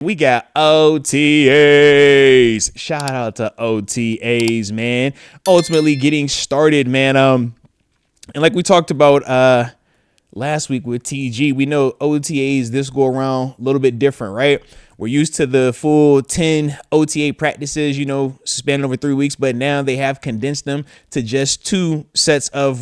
We got OTAs. Shout out to OTAs, man. Ultimately getting started, man. And like we talked about last week with TG, we know OTAs this go around a little bit different, right? We're used to the full 10 OTA practices, spanning over 3 weeks, but now they have condensed them to just 2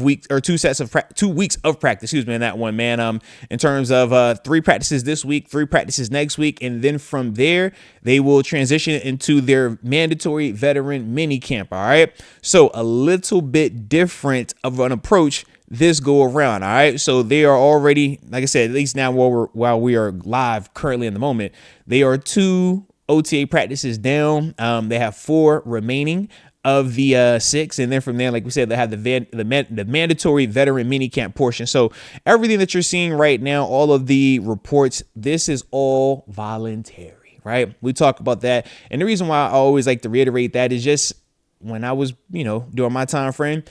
weeks of practice. Excuse me, in that one, man. In terms of 3 practices this week, 3 practices next week, and then from there they will transition into their mandatory veteran mini camp. All right, so a little bit different of an approach this go around. All right. So they are already, like I said, at least now while we are live currently in the moment, they are 2 OTA practices down. They have 4 remaining of the 6. And then from there, like we said, they have the mandatory veteran mini camp portion. So everything that you're seeing right now, all of the reports, this is all voluntary, right? We talk about that. And the reason why I always like to reiterate that is just when I was, during my time frame,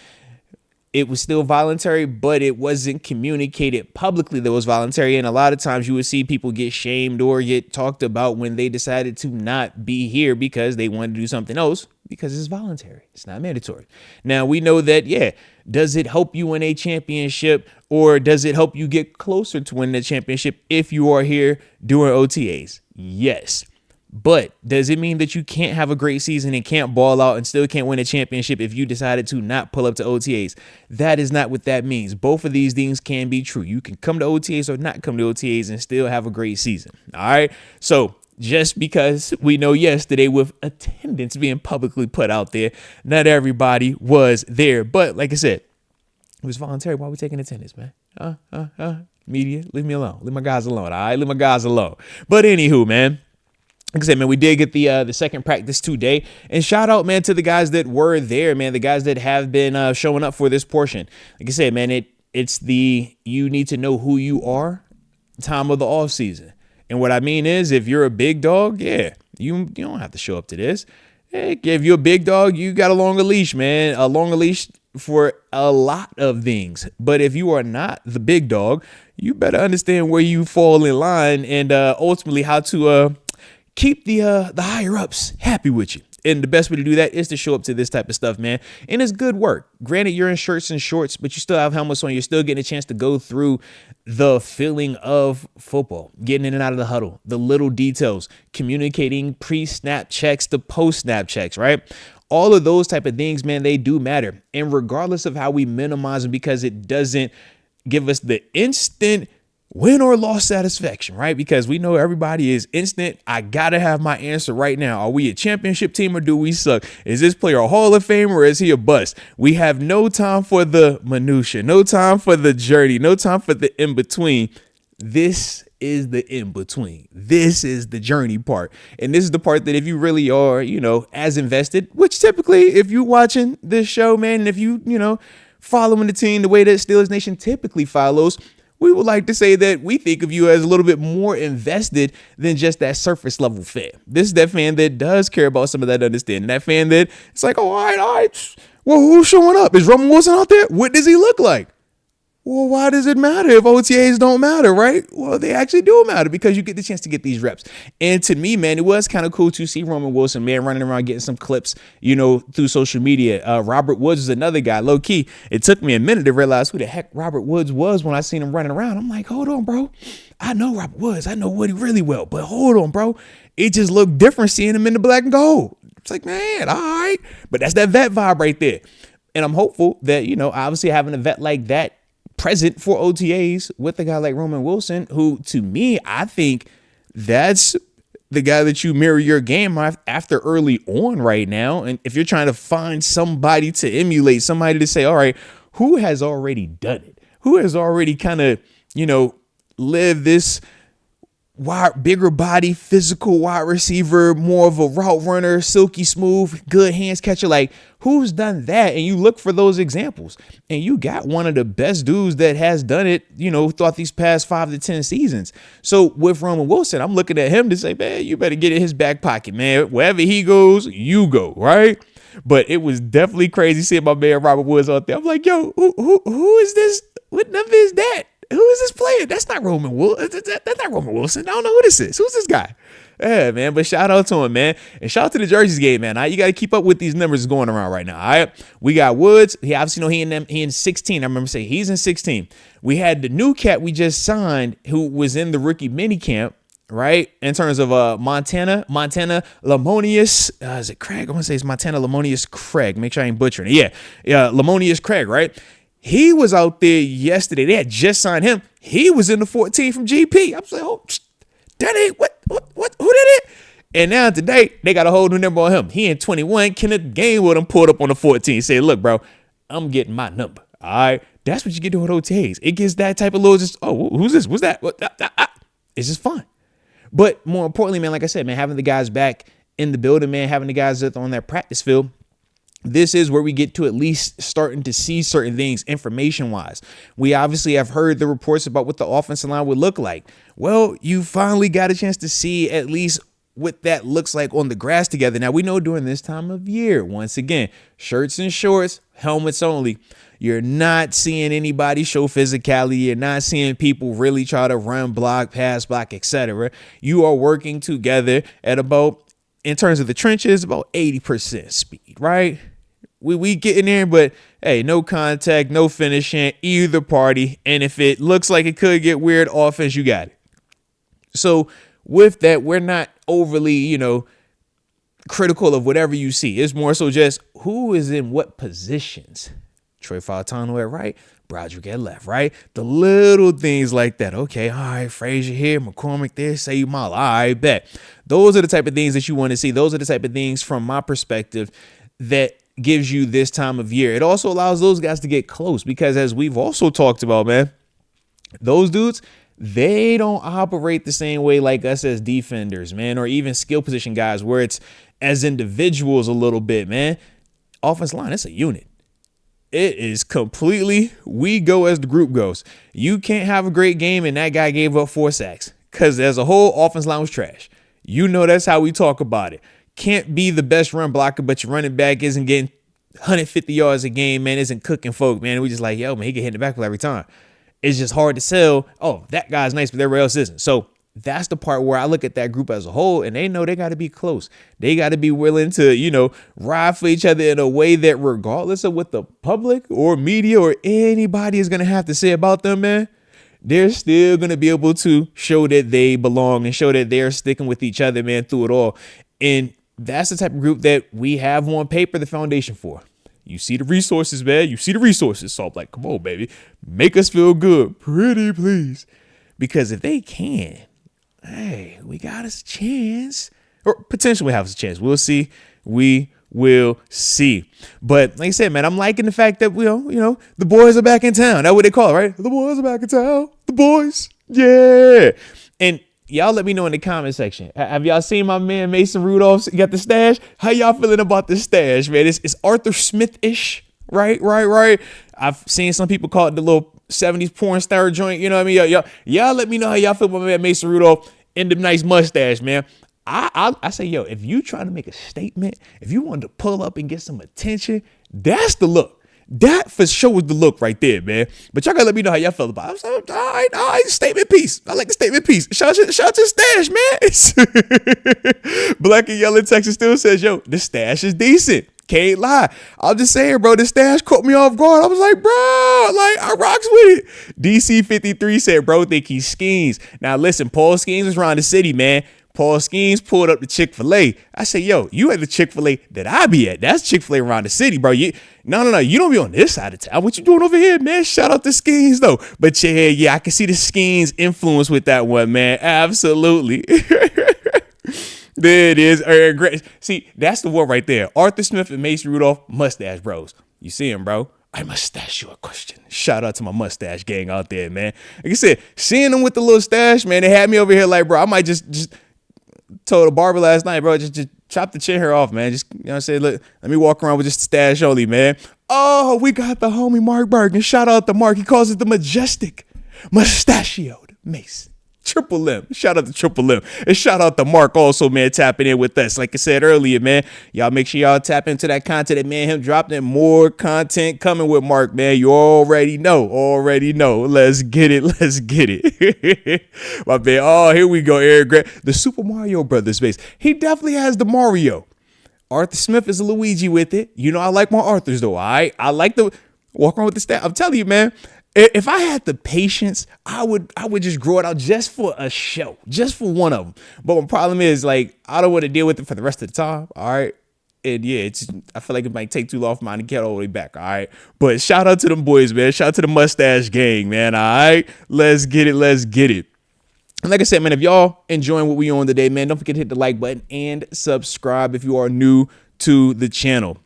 it was still voluntary, but it wasn't communicated publicly that it was voluntary. And a lot of times you would see people get shamed or get talked about when they decided to not be here because they wanted to do something else, because it's voluntary. It's not mandatory. Now, we know that, does it help you win a championship, or does it help you get closer to winning the championship if you are here doing OTAs? Yes. But does it mean that you can't have a great season and can't ball out and still can't win a championship if you decided to not pull up to OTAs? That is not what that means. Both of these things can be true. You can come to OTAs or not come to OTAs and still have a great season. All right. So just because we know yesterday with attendance being publicly put out there, not everybody was there. But like I said, it was voluntary. Why are we taking attendance, man? Media, leave me alone. Leave my guys alone. All right. Leave my guys alone. But anywho, man. Like I said, man, we did get the second practice today, and shout out, man, to the guys that were there, man, the guys that have been showing up for this portion. Like I said, man, it's the you need to know who you are time of the off season. And what I mean is, if you're a big dog, you don't have to show up to this. Hey, if you're a big dog, you got a longer leash, man, a longer leash for a lot of things. But if you are not the big dog, you better understand where you fall in line and ultimately how to keep the higher ups happy with you. And the best way to do that is to show up to this type of stuff, man. And it's good work. Granted, you're in shirts and shorts, but you still have helmets on. You're still getting a chance to go through the feeling of football, getting in and out of the huddle, the little details, communicating pre-snap checks to post-snap checks, right? All of those type of things, man, they do matter. And regardless of how we minimize them, because it doesn't give us the instant win or loss satisfaction, right? Because we know everybody is instant. I got to have my answer right now. Are we a championship team or do we suck? Is this player a Hall of Fame or is he a bust? We have no time for the minutia, no time for the journey, no time for the in-between. This is the in-between. This is the journey part. And this is the part that if you really are, as invested, which typically if you're watching this show, man, and if you, following the team the way that Steelers Nation typically follows, we would like to say that we think of you as a little bit more invested than just that surface level fan. This is that fan that does care about some of that understanding. That fan that it's like, all right. Well, who's showing up? Is Roman Wilson out there? What does he look like? Well, why does it matter if OTAs don't matter, right? Well, they actually do matter because you get the chance to get these reps. And to me, man, it was kind of cool to see Roman Wilson, man, running around getting some clips, through social media. Robert Woods is another guy. Low key, it took me a minute to realize who the heck Robert Woods was when I seen him running around. I'm like, hold on, bro. I know Robert Woods. I know Woody really well. But hold on, bro. It just looked different seeing him in the black and gold. It's like, man, all right. But that's that vet vibe right there. And I'm hopeful that, obviously having a vet like that present for OTAs with a guy like Roman Wilson, who to me, I think that's the guy that you mirror your game after early on right now. And if you're trying to find somebody to emulate, somebody to say, all right, who has already done it? Who has already kind of, lived this bigger body, physical wide receiver, more of a route runner, silky smooth, good hands catcher. Like, who's done that? And you look for those examples. And you got one of the best dudes that has done it, throughout these past 5 to 10 seasons. So with Roman Wilson, I'm looking at him to say, man, you better get in his back pocket, man. Wherever he goes, you go, right? But it was definitely crazy seeing my man Robert Woods out there. I'm like, yo, who is this? What number is that? Who is this player? That's not Roman Wilson. That's not Roman Wilson. I don't know who this is. Who's this guy? Yeah, man. But shout out to him, man. And shout out to the Jerseys game, man. You got to keep up with these numbers going around right now. All right. We got Woods. He obviously know he in 16. I remember saying he's in 16. We had the new cat we just signed who was in the rookie mini camp, right? In terms of Montana Lamonius. Is it Craig? I want to say it's Montana Lamonius Craig. Make sure I ain't butchering it. Yeah. Lamonius Craig, right? He was out there yesterday. They had just signed him. He was in the 14 from GP. I was like, oh, that ain't what, who did it? And now today, they got a whole new number on him. He in 21. Kenneth Gainwood pulled up on the 14. Say, look, bro, I'm getting my number. All right. That's what you get doing with OTAs. It gets that type of little just, oh, who's this? What's that? It's just fun. But more importantly, man, like I said, man, having the guys back in the building, man, having the guys on that practice field, this is where we get to at least starting to see certain things information wise. We obviously have heard the reports about what the offensive line would look like. Well, you finally got a chance to see at least what that looks like on the grass together. Now, we know during this time of year, once again, shirts and shorts, helmets only. You're not seeing anybody show physicality. You're not seeing people really try to run, block, pass, block, etc. You are working together at about, in terms of the trenches, about 80% speed, right? We get in there, but hey, no contact, no finishing, either party. And if it looks like it could get weird, offense, you got it. So with that, we're not overly, critical of whatever you see. It's more so just who is in what positions. Troy Fautano at right, Broderick at left, right? The little things like that. Okay, all right, Frazier here, McCormick there, say Mala. All right, bet. Those are the type of things that you want to see. Those are the type of things from my perspective that gives you this time of year. It also allows those guys to get close because as we've also talked about, man, those dudes, they don't operate the same way like us as defenders, man, or even skill position guys where it's as individuals a little bit, man. Offense line, it's a unit. It is completely, we go as the group goes. You can't have a great game and that guy gave up 4 sacks because as a whole, offense line was trash. That's how we talk about it. Can't be the best run blocker, but your running back isn't getting 150 yards a game, man, isn't cooking folk, man. We just like, yo, man, he get hit in the backfield every time. It's just hard to sell. Oh, that guy's nice, but everybody else isn't. So that's the part where I look at that group as a whole and they know they got to be close. They got to be willing to, ride for each other in a way that regardless of what the public or media or anybody is going to have to say about them, man, they're still going to be able to show that they belong and show that they're sticking with each other, man, through it all. And that's the type of group that we have on paper the foundation for. You see the resources, man. You see the resources. So I'm like, come on, baby. Make us feel good. Pretty please. Because if they can, hey, we got us a chance. Or potentially have us a chance. We'll see. We will see. But like I said, man, I'm liking the fact that, the boys are back in town. That's what they call it, right? The boys are back in town. The boys. Yeah. And y'all let me know in the comment section. Have y'all seen my man Mason Rudolph got the stash? How y'all feeling about the stash, man? It's Arthur Smith-ish, right? I've seen some people call it the little 70s porn star joint. You know what I mean? Y'all let me know how y'all feel about my man Mason Rudolph and the nice mustache, man. I say, yo, if you trying to make a statement, if you wanted to pull up and get some attention, that's the look. That for sure was the look right there, man. But y'all gotta let me know how y'all feel about it. I was like, all right, statement piece. I like the statement piece. Shout out to the stash, man. Black and Yellow Texas still says, yo, the stash is decent. Can't lie. I'm just saying, bro, the stash caught me off guard. I was like, bro, I rocks with it. DC 53 said, bro, think he schemes. Now listen, Paul Schemes was around the city, man. Paul Schemes pulled up the Chick-fil-A. I said, yo, you at the Chick-fil-A that I be at. That's Chick-fil-A around the city, bro. No. You don't be on this side of town. What you doing over here, man? Shout out to Schemes, though. But yeah, I can see the Schemes influence with that one, man. Absolutely. There it is. Great. See, that's the one right there. Arthur Smith and Mason Rudolph, mustache bros. You see him, bro? I must ask you a question. Shout out to my mustache gang out there, man. Like I said, seeing them with the little stash, man, they had me over here like, bro, I might just told the barber last night, bro, just chop the chin hair off, man. Just, you know what I'm saying? Look, let me walk around with just stash only, man. Oh, we got the homie Mark Bergen. Shout out to Mark. He calls it the majestic mustachioed Mason. Triple M. Shout out to Triple M. And shout out to Mark also, man, tapping in with us. Like I said earlier, man, y'all make sure y'all tap into that content. And, man, him dropping more content coming with Mark, man. You already know. Let's get it. My man. Oh, here we go, Eric Grant. The Super Mario Brothers base. He definitely has the Mario. Arthur Smith is a Luigi with it. You know, I like my Arthurs, though, all right? I like the walk around with the staff. I'm telling you, man. If I had the patience, I would just grow it out just for a show, just for one of them. But my problem is, like, I don't want to deal with it for the rest of the time. All right. And yeah, I feel like it might take too long for mine to get all the way back. All right. But shout out to them boys, man. Shout out to the Mustache Gang, man. All right. Let's get it. And like I said, man, if y'all enjoying what we on today, man, don't forget to hit the like button and subscribe if you are new to the channel.